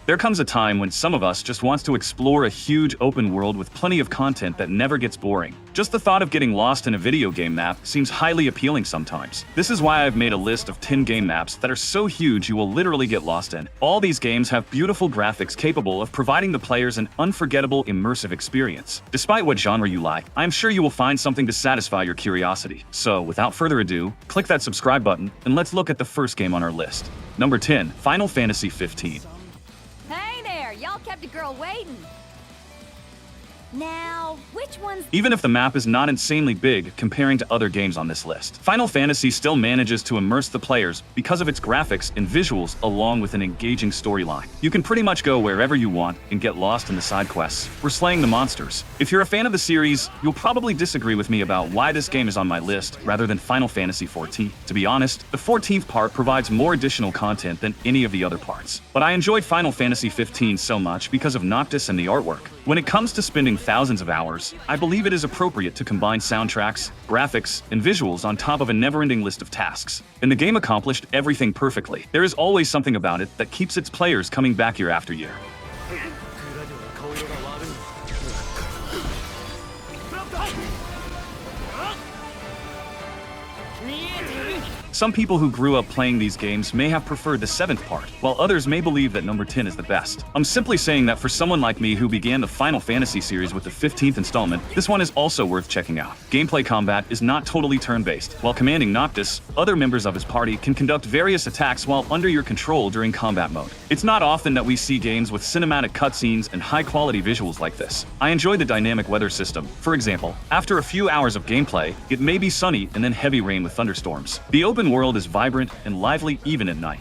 There comes a time when some of us just wants to explore a huge open world with plenty of content that never gets boring. Just the thought of getting lost in a video game map seems highly appealing sometimes. This is why I've made a list of 10 game maps that are so huge you will literally get lost in. All these games have beautiful graphics capable of providing the players an unforgettable immersive experience. Despite what genre you like, I'm sure you will find something to satisfy your curiosity. So without further ado, click that subscribe button and let's look at the first game on our list. Number 10, Final Fantasy 15. Hey there, y'all kept a girl waiting. Now, which one's... Even if the map is not insanely big comparing to other games on this list, Final Fantasy still manages to immerse the players because of its graphics and visuals along with an engaging storyline. You can pretty much go wherever you want and get lost in the side quests or slaying the monsters. If you're a fan of the series, you'll probably disagree with me about why this game is on my list rather than Final Fantasy 14. To be honest, the 14th part provides more additional content than any of the other parts. But I enjoyed Final Fantasy 15 so much because of Noctis and the artwork. When it comes to spending thousands of hours, I believe it is appropriate to combine soundtracks, graphics, and visuals on top of a never-ending list of tasks. And the game accomplished everything perfectly. There is always something about it that keeps its players coming back year after year. Some people who grew up playing these games may have preferred the 7th part, while others may believe that number 10 is the best. I'm simply saying that for someone like me who began the Final Fantasy series with the 15th installment, this one is also worth checking out. Gameplay combat is not totally turn-based. While commanding Noctis, other members of his party can conduct various attacks while under your control during combat mode. It's not often that we see games with cinematic cutscenes and high-quality visuals like this. I enjoy the dynamic weather system. For example, after a few hours of gameplay, it may be sunny and then heavy rain with thunderstorms. The open world is vibrant and lively even at night.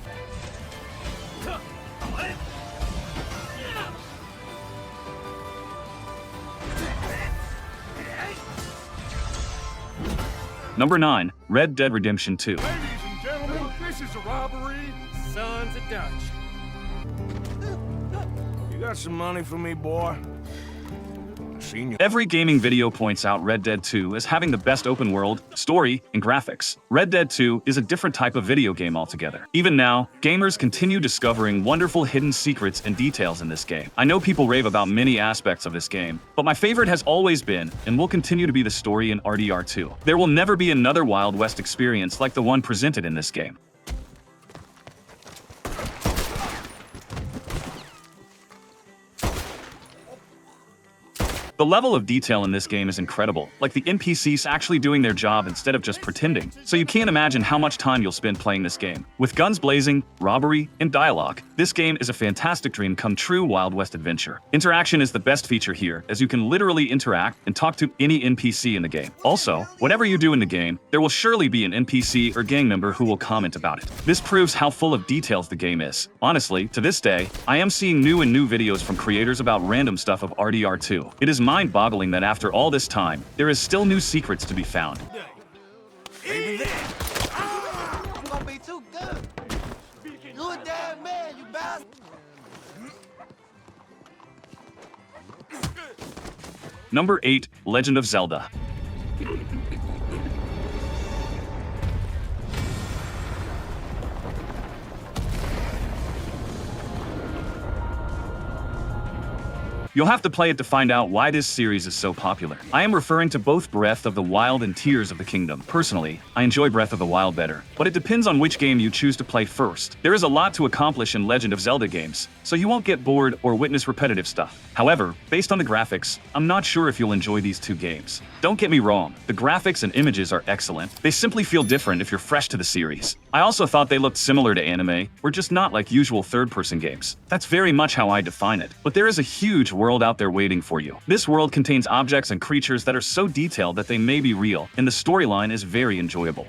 Number 9, Red Dead Redemption 2. Ladies and gentlemen, this is a robbery. Sons of Dutch. You got some money for me, boy? Seen you. Every gaming video points out Red Dead 2 as having the best open world, story, and graphics. Red Dead 2 is a different type of video game altogether. Even now, gamers continue discovering wonderful hidden secrets and details in this game. I know people rave about many aspects of this game, but my favorite has always been, and will continue to be, the story in RDR 2. There will never be another Wild West experience like the one presented in this game. The level of detail in this game is incredible, like the NPCs actually doing their job instead of just pretending. So you can't imagine how much time you'll spend playing this game. With guns blazing, robbery, and dialogue, this game is a fantastic dream come true Wild West adventure. Interaction is the best feature here, as you can literally interact and talk to any NPC in the game. Also, whatever you do in the game, there will surely be an NPC or gang member who will comment about it. This proves how full of details the game is. Honestly, to this day, I am seeing new videos from creators about random stuff of RDR 2. It is mind-boggling that after all this time, there is still new secrets to be found. I'm gonna be too good. You a damn man, you bastard. Number 8, Legend of Zelda. You'll have to play it to find out why this series is so popular. I am referring to both Breath of the Wild and Tears of the Kingdom. Personally, I enjoy Breath of the Wild better, but it depends on which game you choose to play first. There is a lot to accomplish in Legend of Zelda games, so you won't get bored or witness repetitive stuff. However, based on the graphics, I'm not sure if you'll enjoy these two games. Don't get me wrong, the graphics and images are excellent. They simply feel different if you're fresh to the series. I also thought they looked similar to anime, or just not like usual third-person games. That's very much how I define it. But there is a huge world out there waiting for you. This world contains objects and creatures that are so detailed that they may be real, and the storyline is very enjoyable.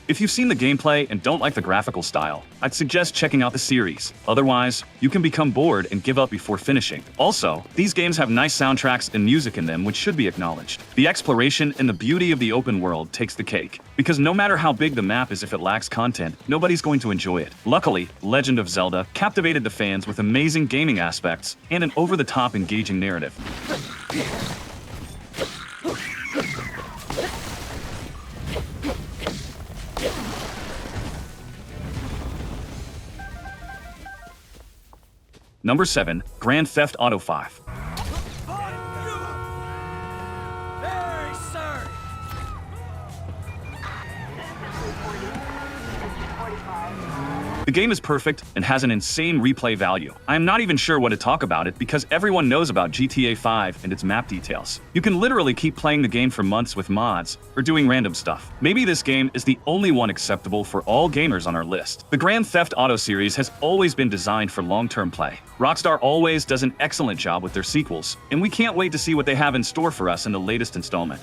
If you've seen the gameplay and don't like the graphical style, I'd suggest checking out the series. Otherwise, you can become bored and give up before finishing. Also, these games have nice soundtracks and music in them which should be acknowledged. The exploration and the beauty of the open world takes the cake. Because no matter how big the map is, if it lacks content, nobody's going to enjoy it. Luckily, Legend of Zelda captivated the fans with amazing gaming aspects and an over-the-top engaging narrative. Number 7, Grand Theft Auto 5. Very sorry. The game is perfect and has an insane replay value. I am not even sure what to talk about it because everyone knows about GTA 5 and its map details. You can literally keep playing the game for months with mods or doing random stuff. Maybe this game is the only one acceptable for all gamers on our list. The Grand Theft Auto series has always been designed for long-term play. Rockstar always does an excellent job with their sequels, and we can't wait to see what they have in store for us in the latest installment.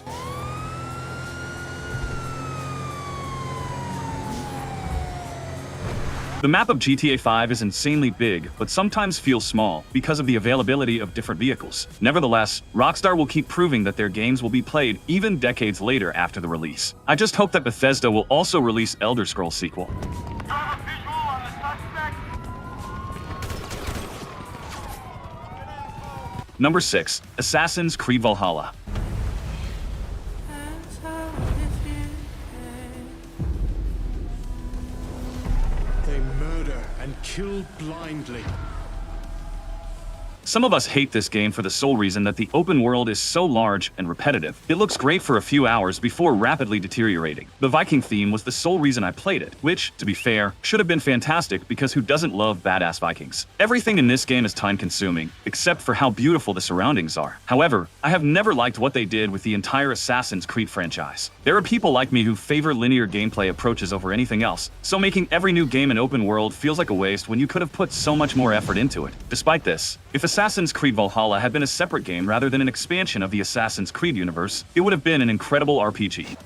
The map of GTA 5 is insanely big, but sometimes feels small because of the availability of different vehicles. Nevertheless, Rockstar will keep proving that their games will be played even decades later after the release. I just hope that Bethesda will also release Elder Scrolls sequel. Number 6, Assassin's Creed Valhalla. They murder and kill blindly. Some of us hate this game for the sole reason that the open world is so large and repetitive. It looks great for a few hours before rapidly deteriorating. The Viking theme was the sole reason I played it, which, to be fair, should have been fantastic because who doesn't love badass Vikings? Everything in this game is time-consuming, except for how beautiful the surroundings are. However, I have never liked what they did with the entire Assassin's Creed franchise. There are people like me who favor linear gameplay approaches over anything else, so making every new game an open world feels like a waste when you could have put so much more effort into it. Despite this, if Assassin's Creed Valhalla had been a separate game rather than an expansion of the Assassin's Creed universe, it would have been an incredible RPG.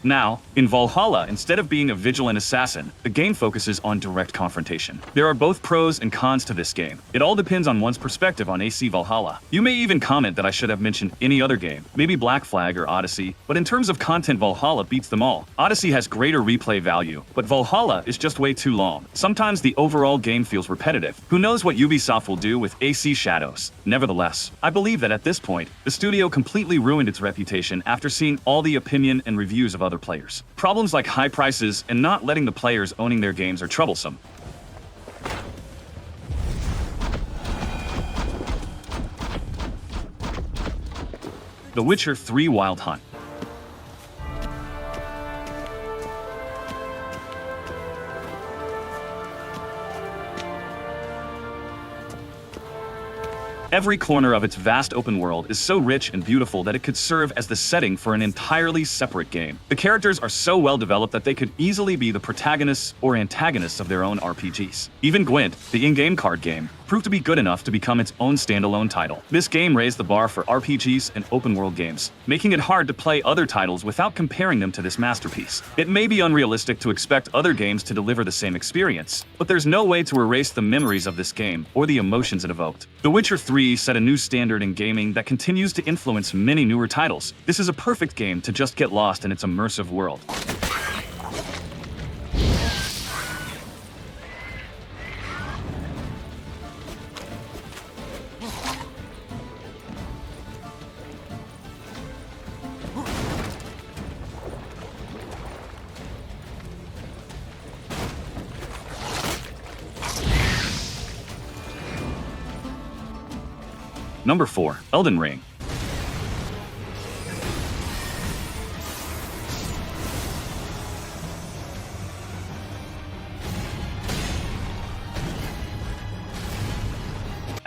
Now, in Valhalla, instead of being a vigilant assassin, the game focuses on direct confrontation. There are both pros and cons to this game. It all depends on one's perspective on AC Valhalla. You may even comment that I should have mentioned any other game, maybe Black Flag or Odyssey, but in terms of content, Valhalla beats them all. Odyssey has greater replay value, but Valhalla is just way too long. Sometimes the overall game feels repetitive. Who knows what Ubisoft will do with AC Shadows? Nevertheless, I believe that at this point, the studio completely ruined its reputation after seeing all the opinion and reviews of other players. Problems like high prices and not letting the players owning their games are troublesome. The Witcher 3 Wild Hunt. Every corner of its vast open world is so rich and beautiful that it could serve as the setting for an entirely separate game. The characters are so well developed that they could easily be the protagonists or antagonists of their own RPGs. Even Gwent, the in-game card game, proved to be good enough to become its own standalone title. This game raised the bar for RPGs and open-world games, making it hard to play other titles without comparing them to this masterpiece. It may be unrealistic to expect other games to deliver the same experience, but there's no way to erase the memories of this game or the emotions it evoked. The Witcher 3 set a new standard in gaming that continues to influence many newer titles. This is a perfect game to just get lost in its immersive world. Number 4, Elden Ring.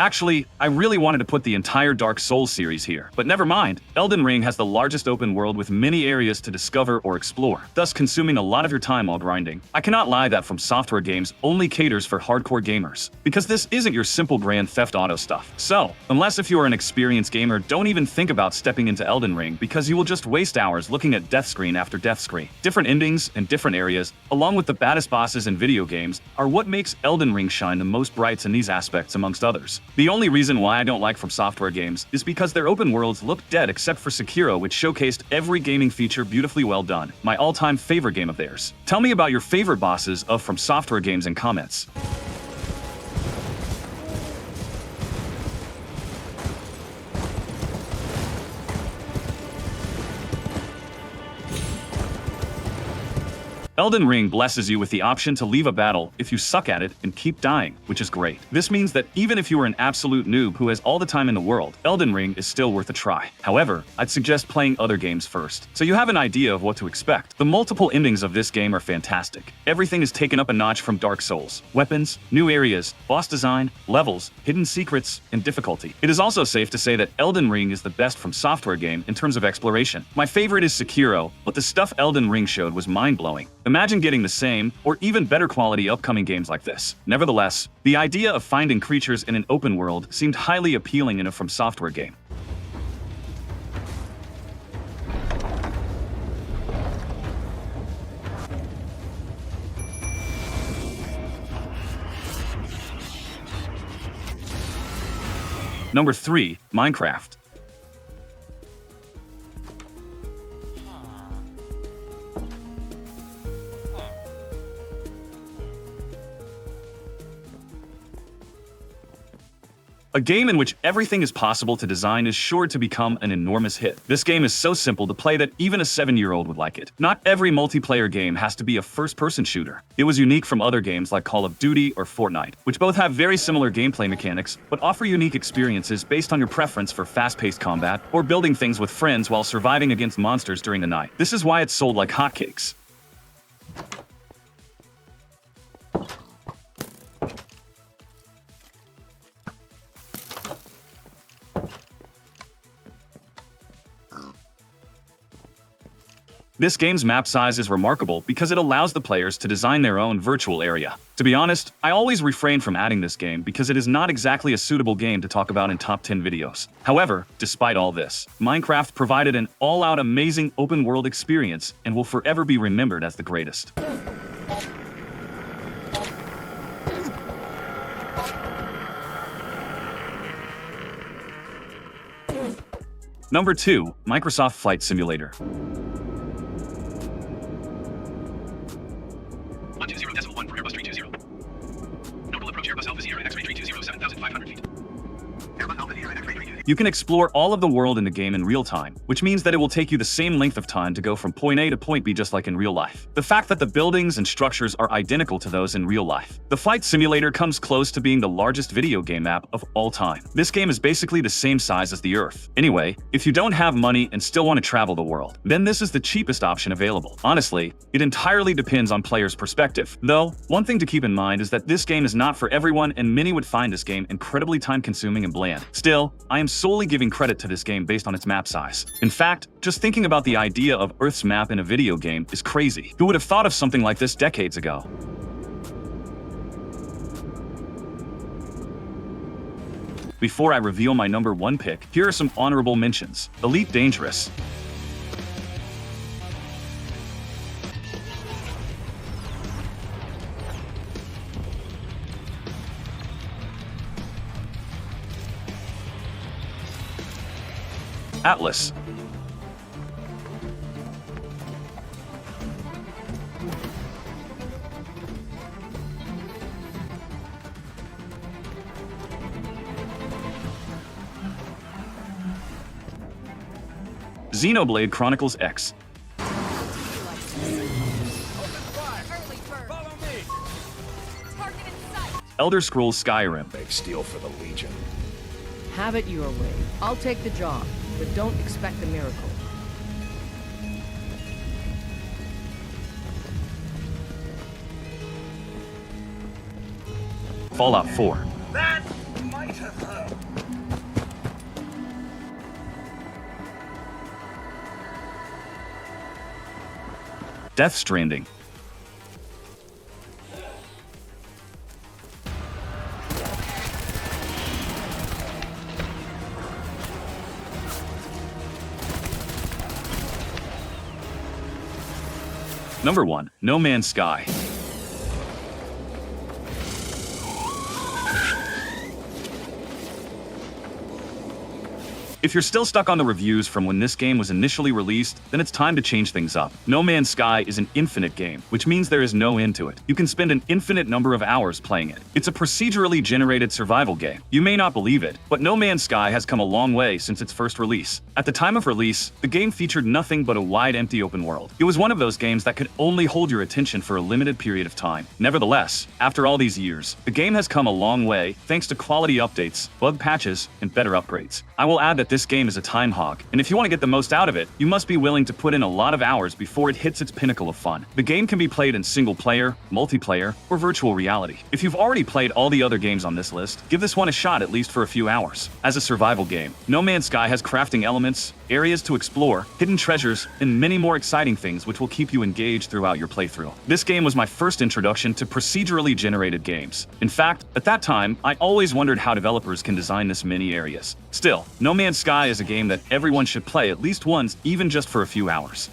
Actually, I really wanted to put the entire Dark Souls series here, but never mind. Elden Ring has the largest open world with many areas to discover or explore, thus consuming a lot of your time while grinding. I cannot lie that From Software Games only caters for hardcore gamers, because this isn't your simple Grand Theft Auto stuff. So, unless if you are an experienced gamer, don't even think about stepping into Elden Ring, because you will just waste hours looking at death screen after death screen. Different endings and different areas, along with the baddest bosses in video games, are what makes Elden Ring shine the most bright in these aspects amongst others. The only reason why I don't like From Software Games is because their open worlds look dead except for Sekiro, which showcased every gaming feature beautifully well done. My all-time favorite game of theirs. Tell me about your favorite bosses of From Software Games in comments. Elden Ring blesses you with the option to leave a battle if you suck at it and keep dying, which is great. This means that even if you are an absolute noob who has all the time in the world, Elden Ring is still worth a try. However, I'd suggest playing other games first, so you have an idea of what to expect. The multiple endings of this game are fantastic. Everything is taken up a notch from Dark Souls. Weapons, new areas, boss design, levels, hidden secrets, and difficulty. It is also safe to say that Elden Ring is the best From Software game in terms of exploration. My favorite is Sekiro, but the stuff Elden Ring showed was mind-blowing. Imagine getting the same, or even better quality upcoming games like this. Nevertheless, the idea of finding creatures in an open world seemed highly appealing in a From Software game. Number 3. Minecraft. A game in which everything is possible to design is sure to become an enormous hit. This game is so simple to play that even a 7-year-old would like it. Not every multiplayer game has to be a first-person shooter. It was unique from other games like Call of Duty or Fortnite, which both have very similar gameplay mechanics, but offer unique experiences based on your preference for fast-paced combat or building things with friends while surviving against monsters during the night. This is why it's sold like hotcakes. This game's map size is remarkable because it allows the players to design their own virtual area. To be honest, I always refrain from adding this game because it is not exactly a suitable game to talk about in top 10 videos. However, despite all this, Minecraft provided an all-out amazing open-world experience and will forever be remembered as the greatest. Number 2. Microsoft Flight Simulator. 120.1 for Airbus 320. Notable approach Airbus Alpha Sierra X-ray 320 7,500 feet. Airbus Alpha Sierra X-ray 320. You can explore all of the world in the game in real time, which means that it will take you the same length of time to go from point A to point B just like in real life. The fact that the buildings and structures are identical to those in real life. The Flight Simulator comes close to being the largest video game app of all time. This game is basically the same size as the Earth. Anyway, if you don't have money and still want to travel the world, then this is the cheapest option available. Honestly, it entirely depends on players' perspective. Though, one thing to keep in mind is that this game is not for everyone and many would find this game incredibly time-consuming and bland. Still, I am solely giving credit to this game based on its map size. In fact, just thinking about the idea of Earth's map in a video game is crazy. Who would have thought of something like this decades ago? Before I reveal my number 1 pick, here are some honorable mentions. Elite Dangerous. Atlas. Xenoblade Chronicles X. Elder Scrolls Skyrim. Big steal for the Legion. Have it your way. I'll take the job, but don't expect a miracle. Fallout 4. That might have hurt. Death Stranding. Number 1. No Man's Sky. If you're still stuck on the reviews from when this game was initially released, then it's time to change things up. No Man's Sky is an infinite game, which means there is no end to it. You can spend an infinite number of hours playing it. It's a procedurally generated survival game. You may not believe it, but No Man's Sky has come a long way since its first release. At the time of release, the game featured nothing but a wide, empty open world. It was one of those games that could only hold your attention for a limited period of time. Nevertheless, after all these years, the game has come a long way thanks to quality updates, bug patches, and better upgrades. I will add that this game is a time hog, and if you want to get the most out of it, you must be willing to put in a lot of hours before it hits its pinnacle of fun. The game can be played in single player, multiplayer, or virtual reality. If you've already played all the other games on this list, give this one a shot at least for a few hours. As a survival game, No Man's Sky has crafting elements, areas to explore, hidden treasures, and many more exciting things which will keep you engaged throughout your playthrough. This game was my first introduction to procedurally generated games. In fact, at that time, I always wondered how developers can design this many areas. Still, No Man's Sky is a game that everyone should play at least once, even just for a few hours.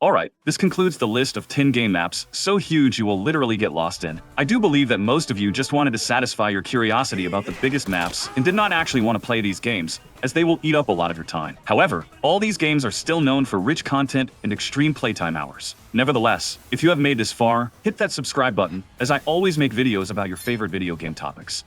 Alright, this concludes the list of 10 game maps so huge you will literally get lost in. I do believe that most of you just wanted to satisfy your curiosity about the biggest maps and did not actually want to play these games, as they will eat up a lot of your time. However, all these games are still known for rich content and extreme playtime hours. Nevertheless, if you have made this far, hit that subscribe button, as I always make videos about your favorite video game topics.